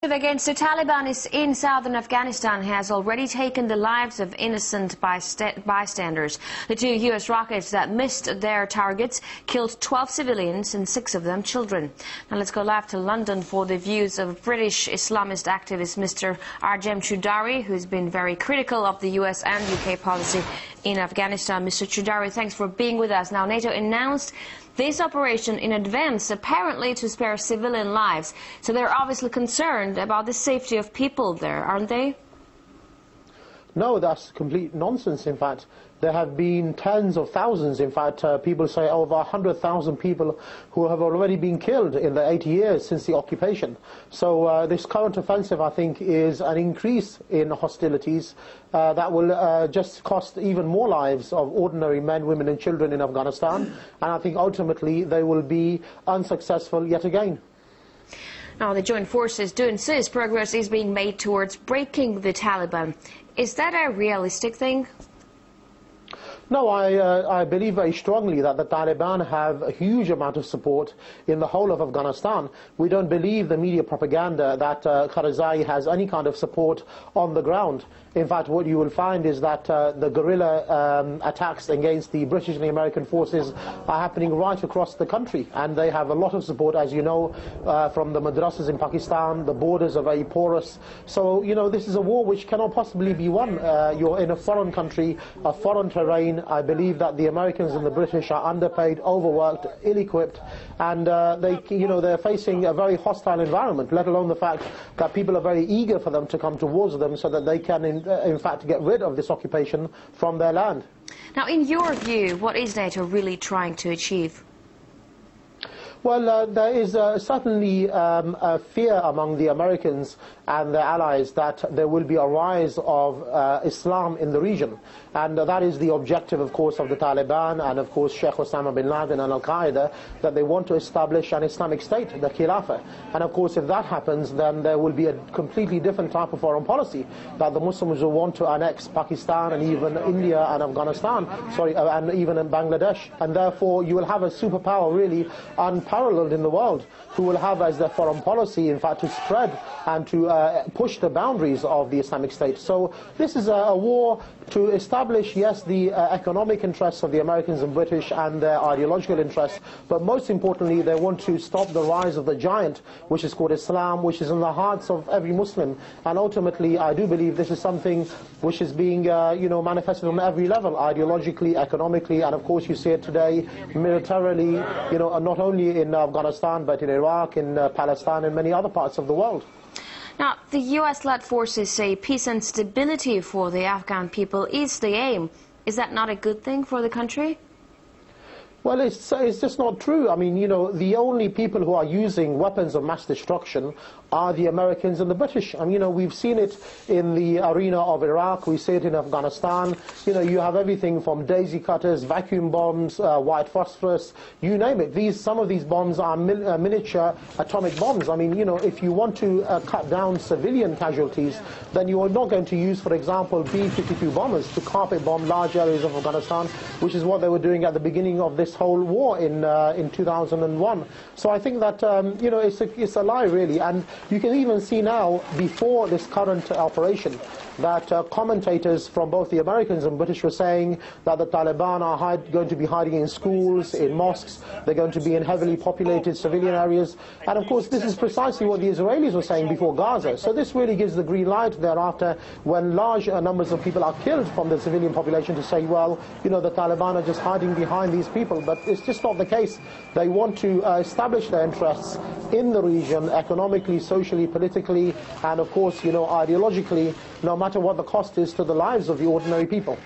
Against the Taliban in southern Afghanistan has already taken the lives of innocent bystanders. The two U.S. rockets that missed their targets killed 12 civilians and 6 of them children. Now let's go live to London for the views of British Islamist activist Mr. Arjem Choudary, who's been very critical of the U.S. and U.K. policy in Afghanistan. Mr. Choudary, thanks for being with us. Now, NATO announced this operation in advance, apparently to spare civilian lives. So they're obviously concerned about the safety of people there, aren't they? No, that's complete nonsense. In fact, there have been tens of thousands, in fact, people say over 100,000 people who have already been killed in the 8 years since the occupation. So this current offensive, I think, is an increase in hostilities that will just cost even more lives of ordinary men, women and children in Afghanistan. And I think ultimately they will be unsuccessful yet again. Now, the joint forces do insist progress is being made towards breaking the Taliban. Is that a realistic thing? No, I believe very strongly that the Taliban have a huge amount of support in the whole of Afghanistan. We don't believe the media propaganda that Karzai has any kind of support on the ground. In fact, what you will find is that the guerrilla attacks against the British and the American forces are happening right across the country, and they have a lot of support, as you know, from the madrasas in Pakistan. The borders are very porous. So, you know, this is a war which cannot possibly be won. You're in a foreign country, a foreign terrain. I believe that the Americans and the British are underpaid, overworked, ill-equipped, and they're facing a very hostile environment, let alone the fact that people are very eager for them to come towards them so that they can, in fact, get rid of this occupation from their land. Now, in your view, what is NATO really trying to achieve? Well, there is certainly a fear among the Americans and their allies that there will be a rise of Islam in the region. And that is the objective, of course, of the Taliban and, of course, Sheikh Osama bin Laden and Al-Qaeda, that they want to establish an Islamic state, the Khilafah. And, of course, if that happens, then there will be a completely different type of foreign policy, that the Muslims will want to annex Pakistan and even India and Afghanistan, and even in Bangladesh. And therefore, you will have a superpower really unparalleled in the world, who will have as their foreign policy, in fact, to spread and to push the boundaries of the Islamic State. So this is a war to establish, yes, the economic interests of the Americans and British and their ideological interests, but most importantly, they want to stop the rise of the giant, which is called Islam, which is in the hearts of every Muslim. And ultimately, I do believe this is something which is being, manifested on every level, ideologically, economically, and of course you see it today militarily, not only in Afghanistan, but in Iraq, in Palestine, and many other parts of the world. Now, the U.S.-led forces say peace and stability for the Afghan people is the aim. Is that not a good thing for the country? Well, it's just not true. I mean, the only people who are using weapons of mass destruction are the Americans and the British. And, we've seen it in the arena of Iraq, we see it in Afghanistan. You have everything from daisy cutters, vacuum bombs, white phosphorus, you name it. Some of these bombs are miniature atomic bombs. I mean, if you want to cut down civilian casualties, then you are not going to use, for example, B-52 bombers to carpet bomb large areas of Afghanistan, which is what they were doing at the beginning of this whole war in 2001. So I think that it's a lie, really. And you can even see now, before this current operation, that commentators from both the Americans and British were saying that the Taliban are going to be hiding in schools, in mosques, they're going to be in heavily populated civilian areas. And of course this is precisely what the Israelis were saying before Gaza. So this really gives the green light thereafter, when large numbers of people are killed from the civilian population, to say, well, the Taliban are just hiding behind these people. But it's just not the case. They want to establish their interests in the region, economically, socially, politically, and of course, ideologically, no matter what the cost is to the lives of the ordinary people.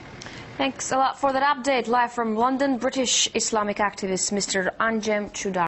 Thanks a lot for that update. Live from London, British Islamic activist Mr. Arjem Choudary.